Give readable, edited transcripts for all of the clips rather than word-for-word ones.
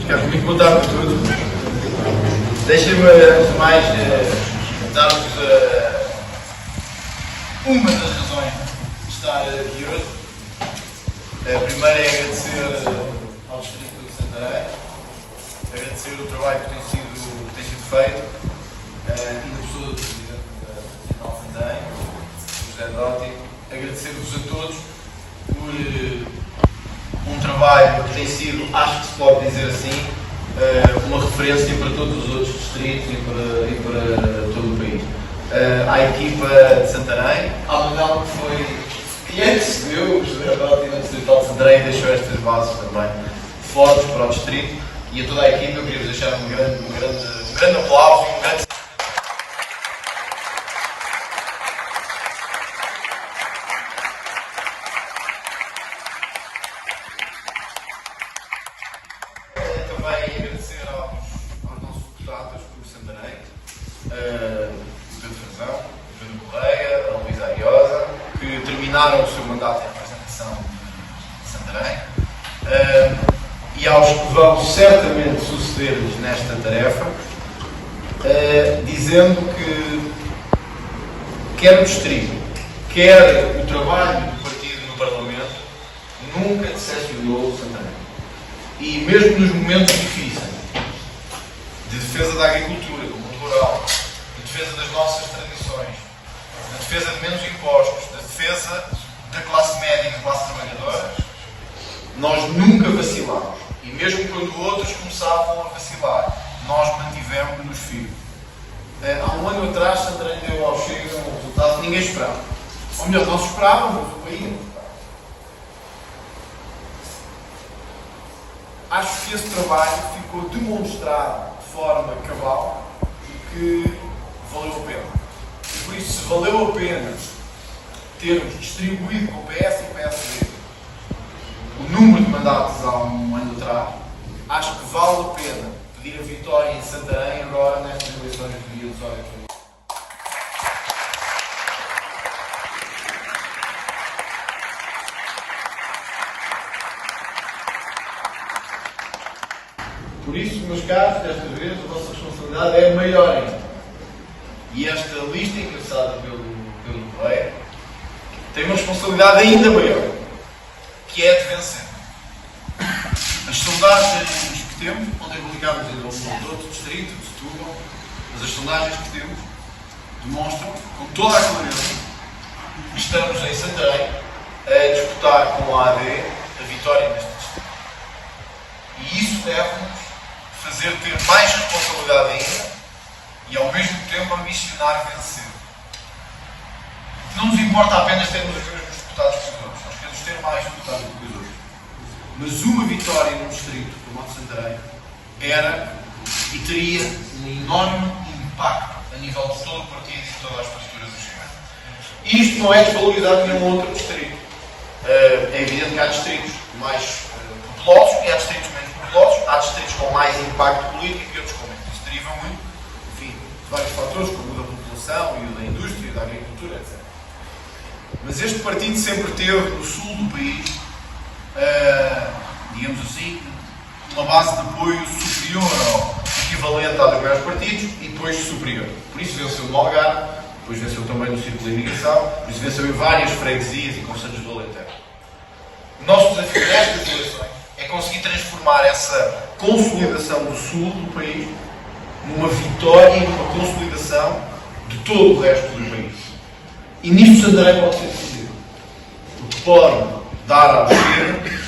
Muito boa tarde a todos. Deixem-me, antes de mais, dar-vos uma das razões de estar aqui hoje. A primeira é agradecer ao Distrito de Santarém, agradecer o trabalho que tem sido feito e da pessoa do Presidente da Santarém, José Dotti, agradecer-vos a todos por um trabalho que tem sido, acho que se pode dizer assim, uma referência para todos os outros distritos e para todo o país. À equipa de Santarém, ao Manuel que foi e antecedeu o José Dotti no Distrital de Santarém e deixou estas bases também fortes para o distrito, e a toda a equipa eu queria deixar um grande aplauso e um grande terminaram o seu mandato em representação de Santarém e aos que vão certamente suceder-lhes nesta tarefa, dizendo que quer o distrito, quer o trabalho do partido no Parlamento, nunca decepcionou Santarém. E mesmo nos momentos difíceis, de defesa da agricultura, do mundo rural, de defesa das nossas tradições, de defesa de menos impostos, de defesa da classe média e da classe trabalhadora, nós nunca vacilámos. E mesmo quando outros começavam a vacilar, nós mantivemos-nos firmes. Há um ano atrás, Santarém deu ao Chega um resultado que ninguém esperava. Ou melhor, nós esperávamos, o país não esperava. Acho que esse trabalho ficou demonstrado de forma cabal e que valeu a pena. E por isso, se valeu a pena termos distribuído com o PS e PSD o número de mandatos há um ano atrás, acho que vale a pena pedir a vitória em Santarém agora nestas eleições do dia 18 de fevereiro. Por isso, meus caros, desta vez a vossa responsabilidade é maior ainda. E esta lista encabeçada pelo Correia tem uma responsabilidade ainda maior, que é a de vencer. As sondagens que temos, ontem publicámos ainda um outro distrito, de Setúbal, mas as sondagens que temos demonstram, com toda a clareza, que estamos em Santarém a disputar com a AD a vitória neste distrito. E isso deve-nos fazer ter mais responsabilidade ainda e ao mesmo tempo ambicionar vencer. Não nos importa apenas termos os mesmos deputados que os outros, nós queremos ter mais deputados do que os outros. Mas uma vitória num distrito como o de Santarém era e teria um enorme impacto a nível de todo o partido e de todas as posturas do Chega. E isto não é desvalorizar nenhum outro distrito. É evidente que há distritos mais populosos e há distritos menos populosos, há distritos com mais impacto político e outros com menos. Isso deriva muito, enfim, de vários fatores, como o da população e o da indústria e da agricultura, etc. Mas este partido sempre teve no sul do país, digamos assim, uma base de apoio superior ao equivalente à dos maiores partidos e depois superior. Por isso venceu no Algarve, depois venceu também no Círculo de Imigração, por isso venceu em várias freguesias e concelhos do Alentejo. O nosso desafio nestas eleições é conseguir transformar essa consolidação do sul do país numa vitória e numa consolidação de todo o resto do país. E nisto Santarém pode ser decisivo. Porque pode dar ao Chega,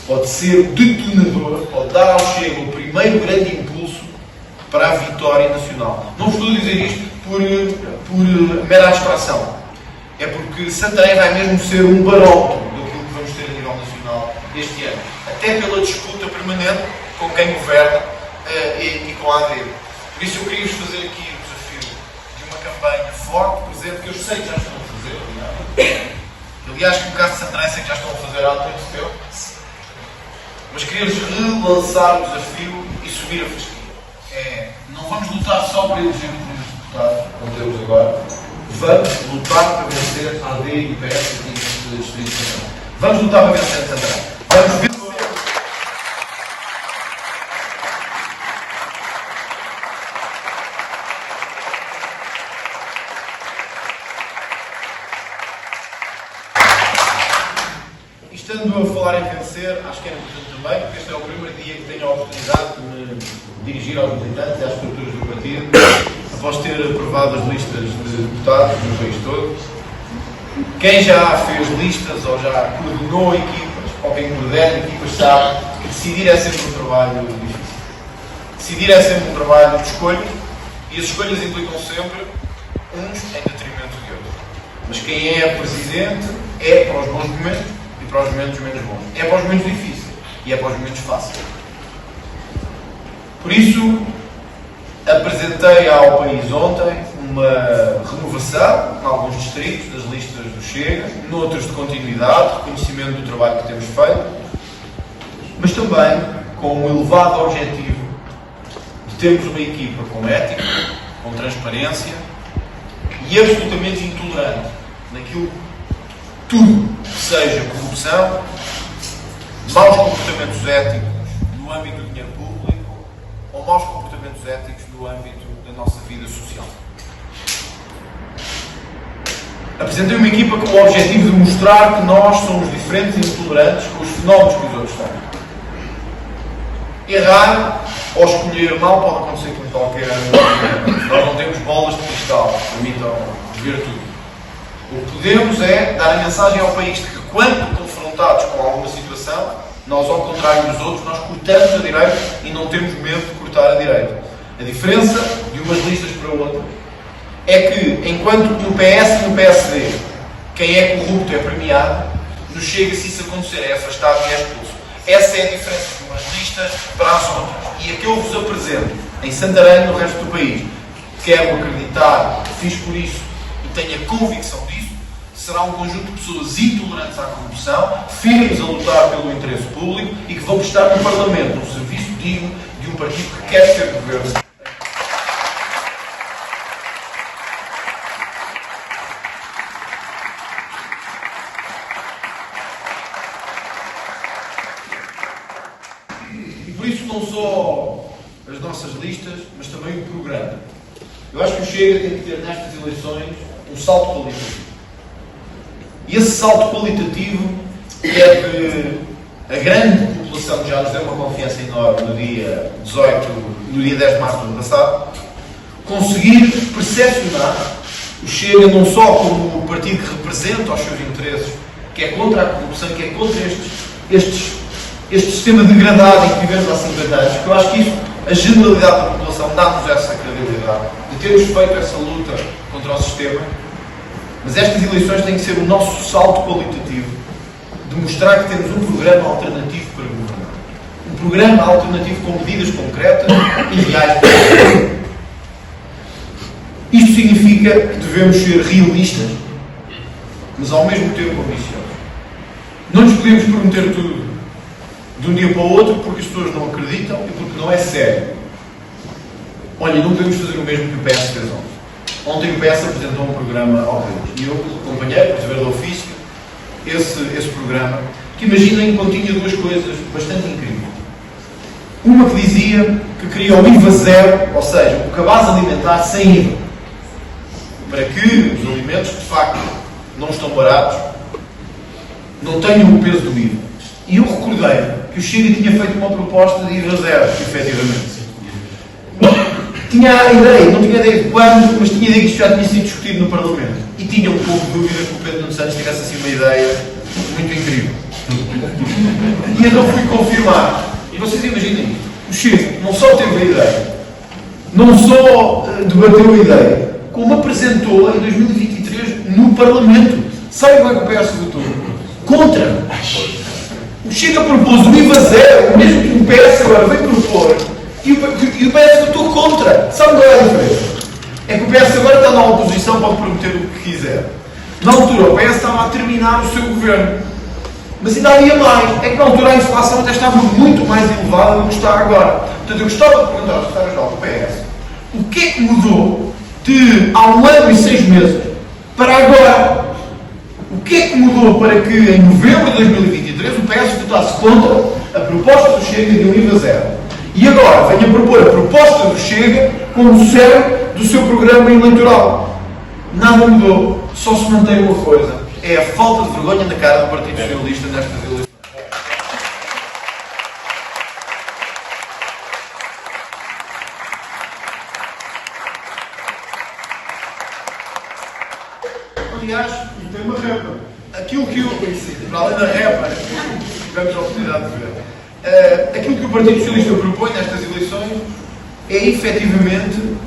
pode ser detonador, pode dar ao Chega o primeiro grande impulso para a vitória nacional. Não vos estou a dizer isto por mera abstração. É porque Santarém vai mesmo ser um barómetro daquilo que vamos ter a nível nacional este ano. Até pela disputa permanente com quem governa e com a AD. Por isso eu queria-vos fazer aqui o desafio de uma campanha forte, presente, que eu sei que já estão a fazer, aliás, que no caso de Santarém sei que já estão a fazer há muito tempo, mas queria-vos relançar o desafio e subir a fasquia. Não vamos lutar só para eleger os primeiros deputados, como temos agora, vamos lutar para vencer a AD e o PS aqui neste distrito de Santarém. Vamos lutar para vencer Santarém. Vamos vencer. E estando a falar em vencer, acho que é importante também, porque este é o primeiro dia que tenho a oportunidade de me dirigir aos militantes e às estruturas do partido, após ter aprovado as listas de deputados no país todo. Quem já fez listas ou já coordenou equipas, ou quem coordena equipas, sabe que decidir é sempre um trabalho difícil. Decidir é sempre um trabalho de escolhas, e as escolhas implicam sempre uns em detrimento de outros. Mas quem é presidente é para os bons momentos e para os momentos menos bons. É para os momentos difíceis e é para os momentos fáceis. Por isso, apresentei ao país ontem uma renovação em alguns distritos das listas do Chega, noutros de continuidade, reconhecimento do trabalho que temos feito, mas também com um elevado objetivo de termos uma equipa com ética, com transparência e absolutamente intolerante naquilo tudo que seja corrupção, maus comportamentos éticos no âmbito do dinheiro público ou maus comportamentos éticos no âmbito da nossa vida social. Apresentei uma equipa com o objetivo de mostrar que nós somos diferentes e intolerantes com os fenómenos que os outros têm. Errar ou escolher mal pode acontecer com qualquer um. Nós não temos bolas de cristal que permitam ver tudo. O que podemos é dar a mensagem ao país de que, quando confrontados com alguma situação, nós, ao contrário dos outros, nós cortamos a direita e não temos medo de cortar a direita. A diferença de umas listas para outras é que, enquanto no PS e no PSD quem é corrupto é premiado, no Chega, se isso acontecer, é afastado e é expulso. Essa é a diferença de umas listas para as outras. E a que eu vos apresento em Santarém e no resto do país, quero acreditar, fiz por isso e tenho a convicção disso, será um conjunto de pessoas intolerantes à corrupção, firmes a lutar pelo interesse público e que vão prestar no Parlamento um serviço digno de um partido que quer ser governo. E por isso não só as nossas listas, mas também o programa. Eu acho que o Chega tem que ter nestas eleições um salto qualitativo. E esse salto qualitativo é que a grande população que já nos deu uma confiança enorme no dia 10 de março do ano passado, conseguir percepcionar o Chega não só como o partido que representa os seus interesses, que é contra a corrupção, que é contra este sistema degradado em que vivemos há 50 anos, que eu acho que isso, a generalidade da população dá-nos essa credibilidade, de termos feito essa luta contra o sistema. Mas estas eleições têm que ser o nosso salto qualitativo de mostrar que temos um programa alternativo para governar. Um programa alternativo com medidas concretas e reais. Isto significa que devemos ser realistas, mas ao mesmo tempo ambiciosos. Não nos podemos prometer tudo de um dia para o outro porque as pessoas não acreditam e porque não é sério. Olha, não podemos fazer o mesmo que o PS fez ontem. Ontem o PS apresentou um programa ao país e eu acompanhei, por dever de ofício, esse programa, que imaginem, continha duas coisas bastante incríveis. Uma que dizia que queria o IVA zero, ou seja, o cabaz alimentar sem IVA, para que os alimentos, de facto, não estão baratos, não tenham o peso do IVA. E eu recordei que o Chega tinha feito uma proposta de IVA zero, efetivamente. Tinha a ideia, não tinha ideia de quando, mas tinha ideia que isto já tinha sido discutido no Parlamento. E tinha um pouco de dúvida que o Pedro Nuno Santos tivesse assim uma ideia muito incrível. E então fui confirmar. E vocês imaginem isto. O Chega não só teve a ideia, não só debateu a ideia, como apresentou em 2023 no Parlamento. Sabe como é que o PS votou? Contra. O Chega propôs o IVA zero, o mesmo que o PS agora veio propor. E o PS votou contra. Sabe qual é a diferença? É que o PS agora está na oposição, pode prometer o que quiser. Na altura, o PS estava a terminar o seu governo. Mas ainda havia mais. É que na altura a inflação até estava muito mais elevada do que está agora. Portanto, eu gostava de perguntar ao secretário-geral do PS o que é que mudou de há 1 ano e 6 meses para agora. O que é que mudou para que em novembro de 2023 o PS votasse contra a proposta do Chega de um IVA zero? E agora venho a propor a proposta do Chega como cerne do seu programa eleitoral. Nada mudou, só se mantém uma coisa. é a falta de vergonha na cara do Partido Socialista nestas eleições. Aliás, tem uma repa. Aquilo que para além da repa, tivemos a oportunidade de ver, aquilo que o Partido Socialista propõe nestas eleições é efetivamente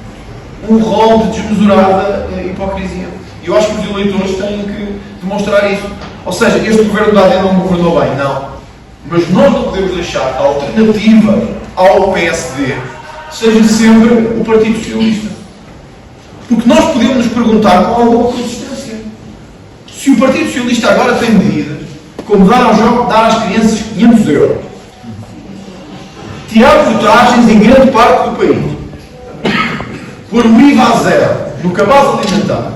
um rol de desmesurada hipocrisia. E eu acho que os eleitores têm que demonstrar isso. Ou seja, este governo da AD não governou bem, não. Mas nós não podemos deixar que a alternativa ao PSD seja sempre o Partido Socialista. Porque nós podemos nos perguntar com alguma consistência. Se o Partido Socialista agora tem medidas como dar às crianças 500 euros, tirar votagens em grande parte do país, pôr o IVA a zero no cabaz alimentar.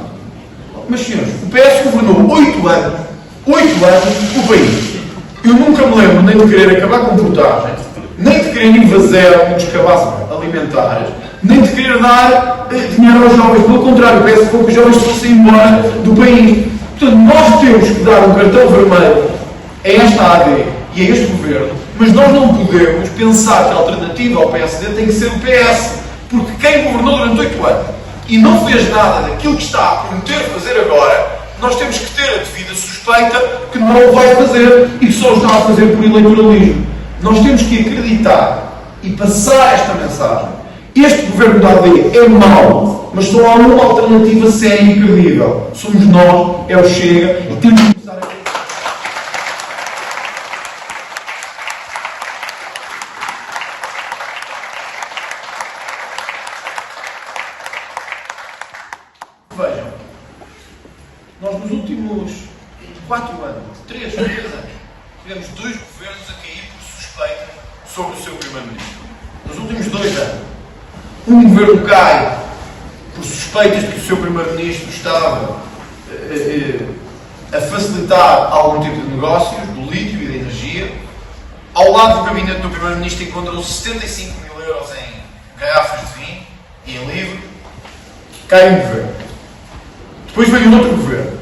Mas, senhores, o PS governou 8 anos o país. Eu nunca me lembro nem de querer acabar com votagens, nem de querer IVA zero nos cabazes alimentares, nem de querer dar dinheiro aos jovens. Pelo contrário, o PS foi que os jovens fossem embora do país. Portanto, nós temos que dar um cartão vermelho a esta AD e a este governo, mas nós não podemos pensar que a alternativa ao PSD tem que ser o PS, porque quem governou durante 8 anos e não fez nada daquilo que está a prometer fazer agora, nós temos que ter a devida suspeita que não o vai fazer e que só o está a fazer por eleitoralismo. Nós temos que acreditar e passar esta mensagem. Este governo da AD é mau, mas só há uma alternativa séria e credível. Somos nós, é o Chega, e temos que começar a... Vejam, nós nos últimos 4 anos, 3 anos, tivemos 2 governos a cair por suspeita sobre o seu primeiro-ministro. Nos últimos 2 anos, um governo cai por suspeitas de que o seu primeiro-ministro estava a facilitar algum tipo de negócios, do lítio e da energia. Ao lado do gabinete do primeiro-ministro encontram-se 75 mil euros em garrafas de vinho e em livro. Cai um governo. Depois veio um outro governo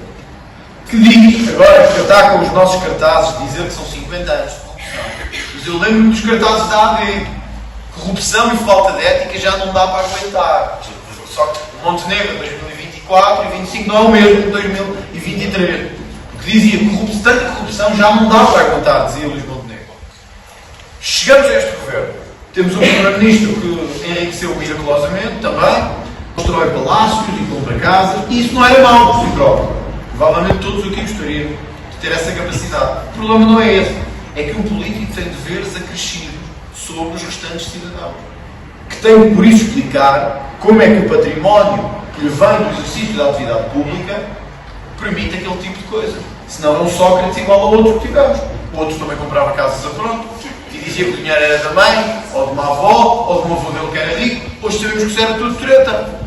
que diz, agora que está com os nossos cartazes, dizer que são 50 anos de corrupção. Mas eu lembro-me dos cartazes da AD. Corrupção e falta de ética já não dá para aguentar. Só que o Montenegro 2024 e 2025 não é o mesmo que 2023. Porque dizia que tanta corrupção já não dá para aguentar, dizia Luís Montenegro. Chegamos a este governo. Temos um primeiro-ministro que enriqueceu miraculosamente também, constrói palácios e compra casas, e isso não era mau por si próprio. Provavelmente todos aqui gostariam de ter essa capacidade. O problema não é esse. É que um político tem deveres acrescidos sobre os restantes cidadãos, que tem por isso explicar como é que o património que lhe vem do exercício da atividade pública permite aquele tipo de coisa. Senão era um Sócrates igual a outro que tivemos. O outro também comprava casas a pronto e dizia que o dinheiro era da mãe, ou de uma avó, ou de um avô dele que era rico. Hoje sabemos que isso era tudo treta.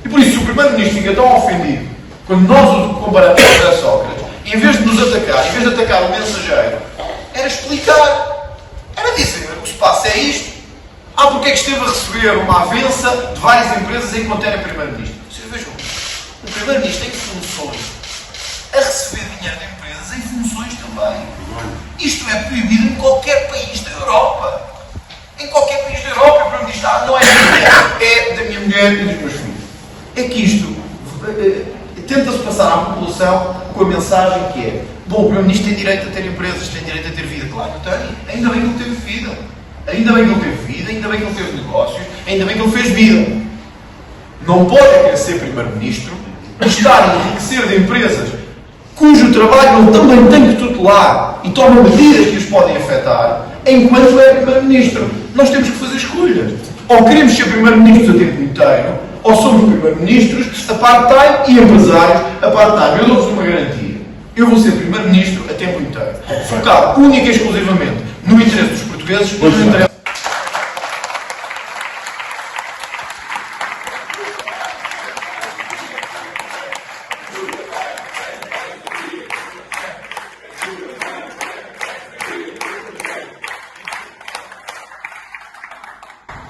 E por isso, se o primeiro-ministro fica tão ofendido quando nós o comparamos a Sócrates, em vez de nos atacar, em vez de atacar o mensageiro, era explicar. Era dizer, o que se passa é isto. Porque é que esteve a receber uma avença de várias empresas enquanto era primeiro-ministro? Vocês vejam, o primeiro-ministro tem funções a receber dinheiro de empresas em funções também. Isto é proibido em qualquer país da Europa. Em qualquer país da Europa, o primeiro-ministro não é da minha mulher, é da minha mulher e dos meus filhos. É que isto tenta-se passar à população com a mensagem que é: bom, o primeiro-ministro tem direito a ter empresas, tem direito a ter vida. Claro que tem. Ainda bem que ele teve vida. Ainda bem que ele teve vida, ainda bem que ele teve negócios, ainda bem que ele fez vida. Não pode querer ser primeiro-ministro e estar a enriquecer de empresas cujo trabalho ele também tem que tutelar e toma medidas que os podem afetar, enquanto é primeiro-ministro. Nós temos que fazer escolhas. Ou queremos ser primeiro-ministros a tempo inteiro, ou somos primeiro-ministros a part-time e empresários a part-time. Eu dou-vos uma garantia. Eu vou ser primeiro-ministro a tempo inteiro. Focado única e exclusivamente no interesse dos portugueses e no interesse...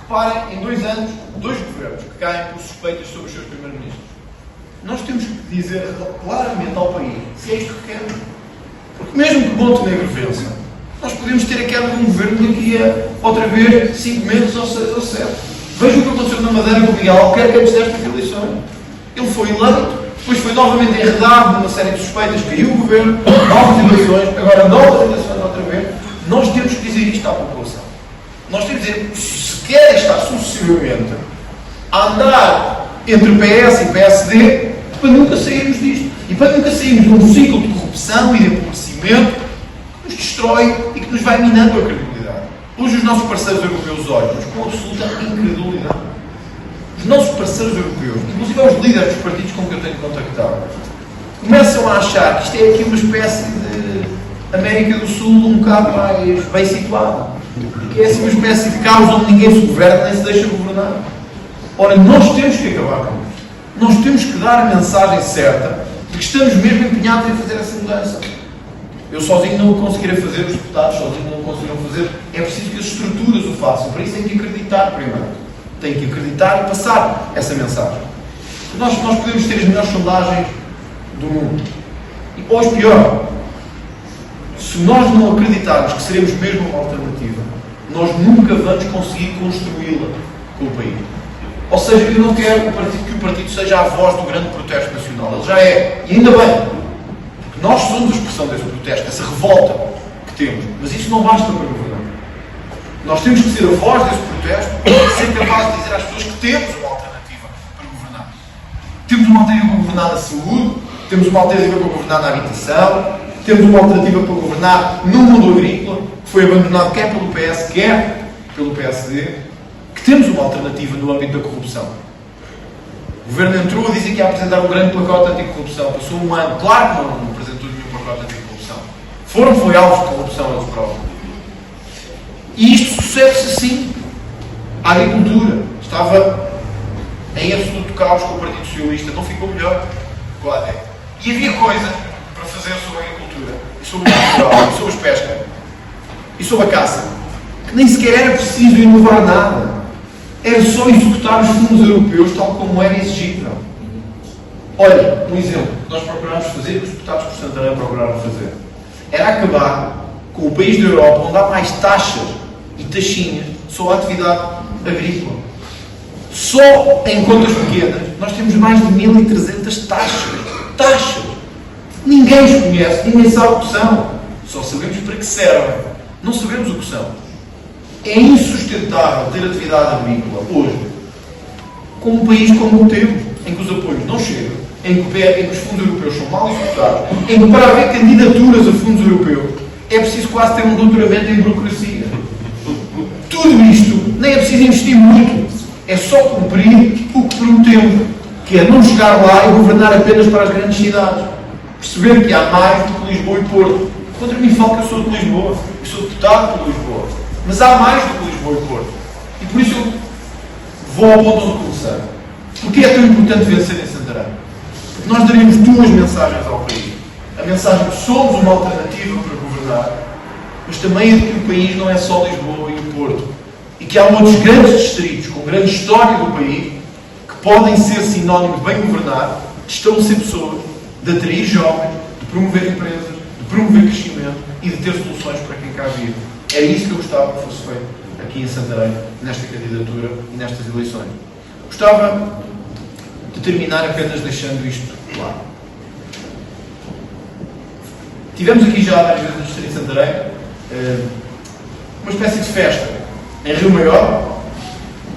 Reparem, em 2 anos, 2 governos que caem por suspeitas sobre os seus primeiros-ministros. nós temos que dizer claramente ao país se é isto que queremos. Porque mesmo que Montenegro vença, nós podemos ter a queda de um governo daqui a, outra vez, 5 meses ou 6 ou 7. Vejam o que aconteceu na Madeira com o Miguel Albuquerque antes destas eleições. Ele foi eleito, depois foi novamente enredado numa série de suspeitas, caiu o governo, novas eleições, agora novas eleições outra vez. Nós temos que dizer isto à população. Nós temos que dizer, se querem estar sucessivamente a andar entre PS e PSD, para nunca sairmos disto. E para nunca sairmos de um ciclo de corrupção e de empobrecimento que nos destrói e que nos vai minando a credibilidade. Hoje os nossos parceiros europeus olham-nos com absoluta incredulidade. Os nossos parceiros europeus, inclusive os líderes dos partidos com que eu tenho contactado, começam a achar que isto é aqui uma espécie de América do Sul um bocado mais bem situada. Que é assim uma espécie de caos onde ninguém se governa nem se deixa governar. Ora, nós temos que acabar com isto. Nós temos que dar a mensagem certa de que estamos mesmo empenhados em fazer essa mudança. Eu sozinho não o conseguirei fazer, os deputados sozinhos não o conseguirão fazer. É preciso que as estruturas o façam. Para isso tem que acreditar primeiro. Tem que acreditar e passar essa mensagem. Nós podemos ter as melhores sondagens do mundo. E, ou pior, se nós não acreditarmos que seremos mesmo uma alternativa, nós nunca vamos conseguir construí-la com o país. Ou seja, eu não quero que o partido seja a voz do grande protesto nacional. Ele já é. E ainda bem. Porque nós somos a expressão desse protesto, dessa revolta que temos. Mas isso não basta para governar. Nós temos que ser a voz desse protesto e ser capazes de dizer às pessoas que temos uma alternativa para governar. Temos uma alternativa para governar na saúde, temos uma alternativa para governar na habitação, temos uma alternativa para governar no mundo agrícola, que foi abandonado quer pelo PS, quer pelo PSD. Que temos uma alternativa no âmbito da corrupção. O governo entrou a dizer que ia apresentar um grande pacote anticorrupção. Passou um ano. Claro que não apresentou nenhum pacote anticorrupção. Foi alvos de corrupção eles próprios. E isto sucede-se assim. A agricultura estava em absoluto caos com o Partido Socialista. Não ficou melhor. E havia coisa para fazer sobre a agricultura. E sobre o rural, e sobre a pesca. E sobre a caça. Que nem sequer era preciso inovar nada. Era só executar os fundos europeus tal como era exigível. Olha, um exemplo que nós procurámos fazer, que os deputados por Santarém procuraram fazer, era acabar com o país da Europa onde há mais taxas e taxinhas sobre a atividade agrícola. Só em contas pequenas nós temos mais de 1.300 taxas. Taxas! Ninguém as conhece, ninguém sabe o que são. Só sabemos para que servem. Não sabemos o que são. É insustentável ter atividade agrícola hoje, com um país como o temos, em que os apoios não chegam, em que os fundos europeus são mal executados, em que para haver candidaturas a fundos europeus é preciso quase ter um doutoramento em burocracia. Tudo isto nem é preciso investir muito, é só cumprir o que prometemos, que é não chegar lá e governar apenas para as grandes cidades. Perceber que há mais do que Lisboa e Porto. Contra mim falo que eu sou de Lisboa, eu sou deputado por Lisboa. Mas há mais do que Lisboa e Porto. E por isso eu vou ao ponto onde comecei. Porquê é tão importante vencer em Santarém? Porque nós daremos duas mensagens ao país. A mensagem de que somos uma alternativa para governar, mas também a de que o país não é só Lisboa e o Porto. E que há outros grandes distritos, com grande história do país, que podem ser sinónimos de bem governar, de estabelecer pessoas, de atrair jovens, de promover empresas, de promover crescimento e de ter soluções para quem cá vive. Era isso que eu gostava que fosse feito aqui em Santarém, nesta candidatura e nestas eleições. Gostava de terminar apenas deixando isto claro. Tivemos aqui já várias vezes no Distrito de Santarém uma espécie de festa em Rio Maior,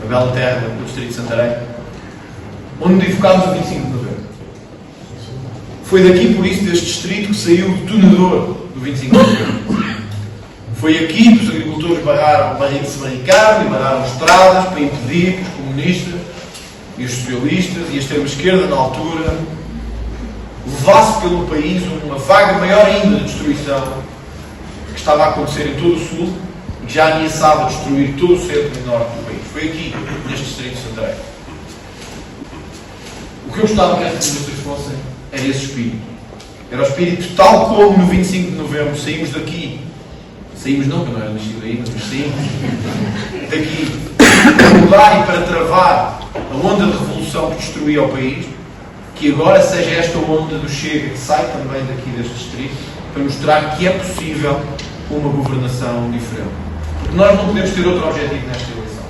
a bela terra do Distrito de Santarém, onde invocámos o 25 de novembro. Foi daqui, por isso, deste distrito que saiu o detonador do 25 de novembro. Foi aqui que os agricultores se barricaram e barraram estradas para impedir que os comunistas e os socialistas e a extrema-esquerda, na altura, levasse pelo país uma vaga maior ainda de destruição que estava a acontecer em todo o Sul e que já ameaçava destruir todo o centro e norte do país. Foi aqui, neste distrito de Santarém. O que eu gostava que estas ministras fossem era esse espírito. Era o espírito tal como no 25 de novembro saímos daqui. Saímos não, que não era nascido aí, mas saímos daqui para mudar e para travar a onda de revolução que destruía o país. que agora seja esta onda do Chega que sai também daqui deste distrito para mostrar que é possível uma governação diferente. Porque nós não podemos ter outro objetivo nesta eleição.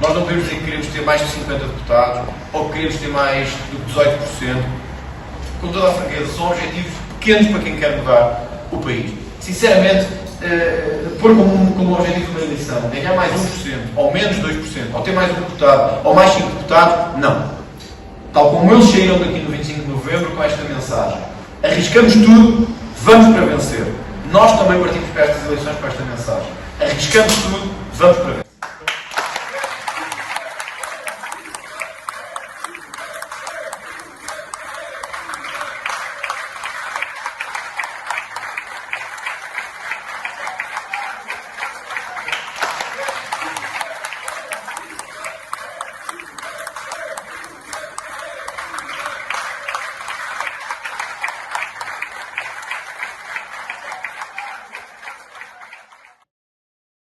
Nós não podemos dizer que queremos ter mais de 50 deputados ou que queremos ter mais do que 18%. Com toda a franqueza, são objetivos pequenos para quem quer mudar o país. Sinceramente, pôr como objetivo de uma eleição ganhar mais 1%, ou menos 2%, ou ter mais um deputado, ou mais 5 deputados, não. Tal como eles saíram daqui no 25 de novembro com esta mensagem. Arriscamos tudo, vamos para vencer. Nós também partimos para estas eleições com esta mensagem. Arriscamos tudo, vamos para vencer.